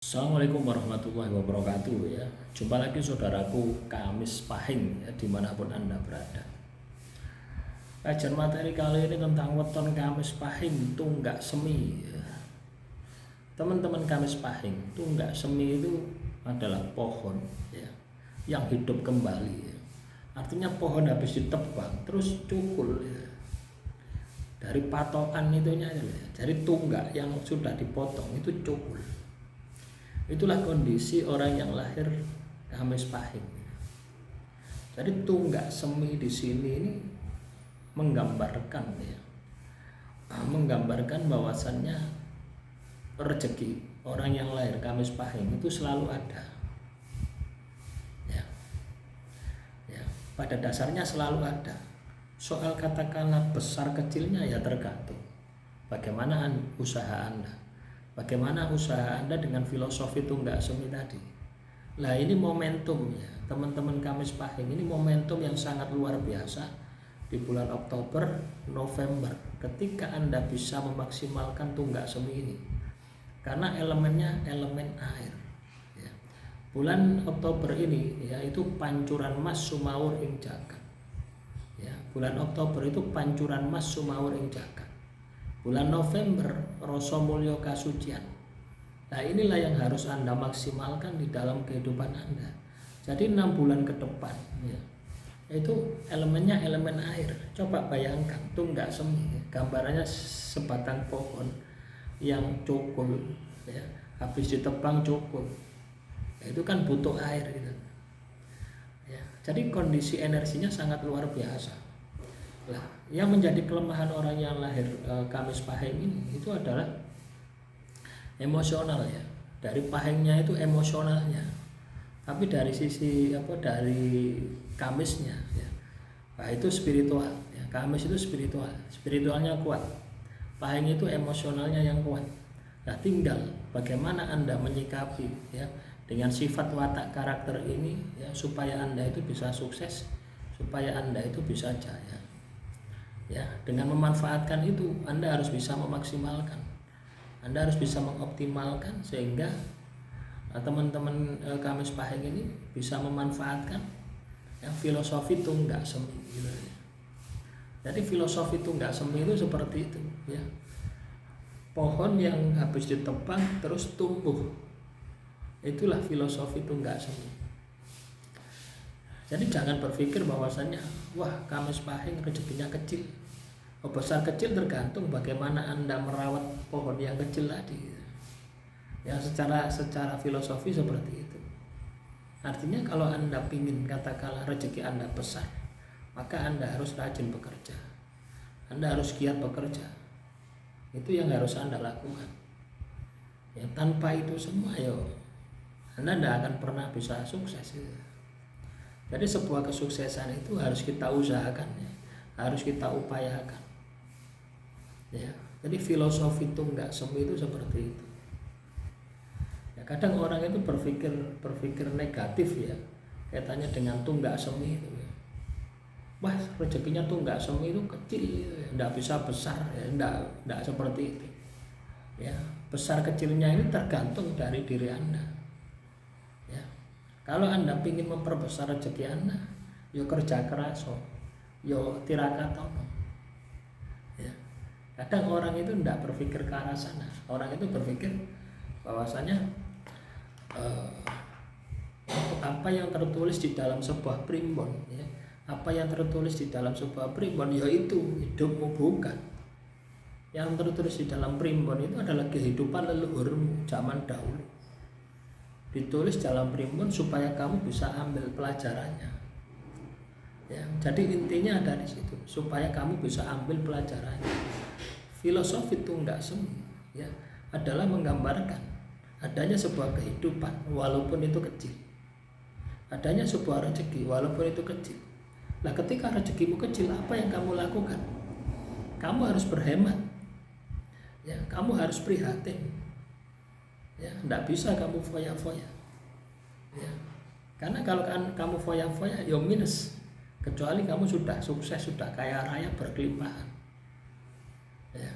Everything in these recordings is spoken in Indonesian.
Assalamualaikum warahmatullahi wabarakatuh ya. Jumpa lagi saudaraku Kamis Pahing ya, dimanapun Anda berada. Kajian materi kali ini tentang weton Kamis Pahing tunggak semi ya. Teman-teman Kamis Pahing, tunggak semi itu adalah pohon ya, yang hidup kembali ya. Artinya pohon habis ditebang terus cukul ya. Dari patokan itunya ya, dari tunggak yang sudah dipotong itu cukul. Itulah kondisi orang yang lahir Kamis Pahing. Jadi tunggak semi di sini ini menggambarkan ya, menggambarkan bahwasannya rezeki orang yang lahir Kamis Pahing itu selalu ada. Ya, pada dasarnya selalu ada. Soal katakanlah besar kecilnya ya tergantung bagaimana usaha Anda. Bagaimana usaha Anda dengan filosofi tunggak semi tadi. Nah ini momentum ya teman-teman Kamis Pahing, ini momentum yang sangat luar biasa di bulan Oktober, November ketika Anda bisa memaksimalkan tunggak semi ini. Karena elemennya elemen air ya. Bulan Oktober ini yaitu pancuran mas sumawur ing jagat ya. Bulan Oktober itu pancuran mas sumawur ing jagat. Bulan November rasa mulya kasucian. Nah inilah yang harus Anda maksimalkan di dalam kehidupan Anda. Jadi 6 bulan ke depan ya, itu elemennya elemen air. Coba bayangkan tunggak semi ya. Gambarannya sebatang pohon yang cukul ya, habis ditebang cukul ya, itu kan butuh air gitu ya. Jadi kondisi energinya sangat luar biasa. Nah, yang menjadi kelemahan orang yang lahir Kamis Pahing ini itu adalah emosional ya. Dari Pahingnya itu emosionalnya, tapi dari sisi dari Kamisnya ya, nah itu spiritual ya. Kamis itu spiritualnya kuat. Pahing itu emosionalnya yang kuat. Nah tinggal bagaimana Anda menyikapi ya dengan sifat watak karakter ini ya, supaya Anda itu bisa sukses, supaya Anda itu bisa jaya. Ya, dengan memanfaatkan itu Anda harus bisa memaksimalkan, Anda harus bisa mengoptimalkan sehingga teman-teman Kamis Pahing ini bisa memanfaatkan yang filosofi tunggak semi gitu. Jadi filosofi tunggak semi itu seperti itu ya. Pohon yang habis ditebang terus tumbuh, itulah filosofi tunggak semi. Jadi jangan berpikir bahwasannya wah Kamis Pahing rezekinya kecil. Besar kecil tergantung bagaimana Anda merawat pohon yang kecil tadi. Ya secara filosofi seperti itu. Artinya kalau Anda ingin katakanlah rezeki Anda besar, maka Anda harus rajin bekerja. Anda harus giat bekerja. Itu yang harus Anda lakukan. Ya tanpa itu semua Anda tidak akan pernah bisa sukses. Jadi sebuah kesuksesan itu harus kita usahakan ya, harus kita upayakan. Ya, jadi filosofi tunggak semi itu seperti itu. Ya, kadang orang itu berpikir negatif ya, kaitannya dengan tunggak semi itu. Ya. Wah, rezekinya tunggak semi itu kecil, tidak bisa besar, ya, tidak seperti itu. Ya, besar kecilnya ini tergantung dari diri Anda. Ya, kalau Anda ingin memperbesar rezeki Anda, yo kerja keras, yo tirakatono. Ya. Kadang orang itu tidak berpikir ke arah sana. Orang itu berpikir bahwasanya apa yang tertulis di dalam sebuah primbon ya, apa yang tertulis di dalam sebuah primbon yaitu hidupmu bukan. Yang tertulis di dalam primbon itu adalah kehidupan leluhurmu zaman dahulu. Ditulis dalam primbon supaya kamu bisa ambil pelajarannya. Ya, jadi intinya ada di situ supaya kamu bisa ambil pelajarannya. Filosofi tunggak semi ya adalah menggambarkan adanya sebuah kehidupan walaupun itu kecil, adanya sebuah rezeki walaupun itu kecil. Nah ketika rezekimu kecil, apa yang kamu lakukan? Kamu harus berhemat ya, kamu harus prihatin ya, tidak bisa kamu foya-foya ya. Karena kalau kamu foya-foya ya minus, kecuali kamu sudah sukses, sudah kaya raya, berkelimpahan ya.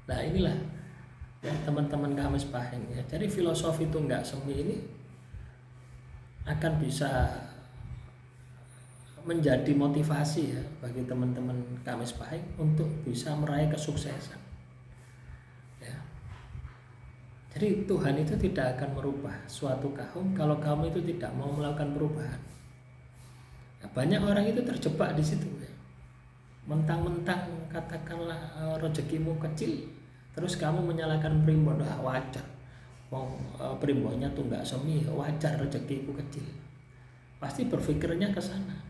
Nah inilah ya teman-teman Kamis Pahing ya. Jadi filosofi Tunggak Semi ini akan bisa menjadi motivasi ya bagi teman-teman Kamis Pahing untuk bisa meraih kesuksesan ya. Jadi Tuhan itu tidak akan merubah suatu kaum kalau kamu itu tidak mau melakukan perubahan. Nah, banyak orang itu terjebak di situ ya. Mentang-mentang katakanlah rezekimu kecil, terus kamu menyalahkan primbon, wajar. Primbonnya Tunggak Semi, wajar rezekiku kecil. Pasti berpikirnya ke sana.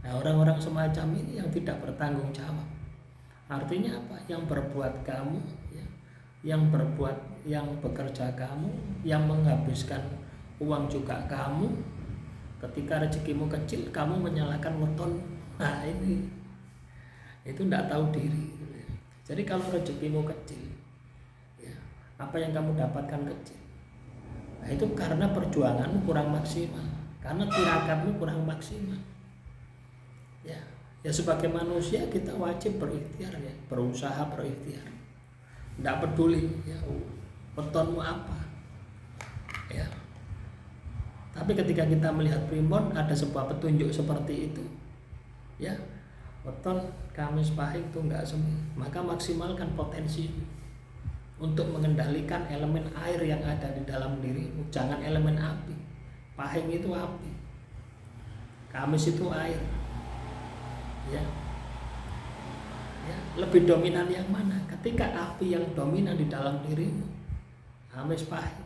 Nah, orang-orang semacam ini yang tidak bertanggung jawab. Artinya apa? Yang berbuat kamu, ya, yang bekerja kamu, yang menghabiskan uang juga kamu. Ketika rezekimu kecil, kamu menyalahkan weton. Nah, ini itu tidak tahu diri. Jadi kalau rezekimu kecil, ya, apa yang kamu dapatkan kecil. Nah, itu karena perjuanganmu kurang maksimal, karena tirakatmu kurang maksimal. Ya sebagai manusia kita wajib berikhtiar ya, berusaha berikhtiar. Tidak peduli ya wetonmu apa. Ya. Tapi ketika kita melihat primbon ada sebuah petunjuk seperti itu, ya weton Kamis Pahing Tunggak Semi, maka maksimalkan potensi untuk mengendalikan elemen air yang ada di dalam dirimu. Jangan elemen api. Pahing itu api, Kamis itu air. Ya, lebih dominan yang mana? Ketika api yang dominan di dalam dirimu, Kamis Pahing,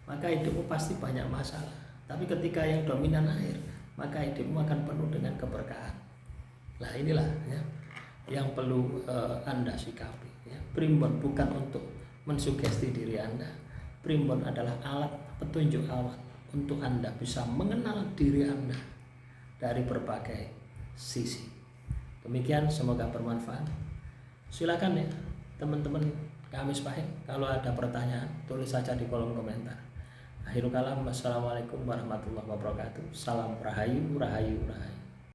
maka hidupmu pasti banyak masalah. Tapi ketika yang dominan air, maka hidupmu akan penuh dengan keberkahan. Nah inilah ya yang perlu Anda sikapi. Ya. Primbon bukan untuk mensugesti diri Anda. Primbon adalah alat petunjuk awal untuk Anda bisa mengenal diri Anda dari berbagai sisi. Demikian, semoga bermanfaat. Silakan ya teman-teman Kamis Pahing, kalau ada pertanyaan tulis saja di kolom komentar. Akhirul kalam, wassalamualaikum warahmatullahi wabarakatuh. Salam rahayu, rahayu, rahayu.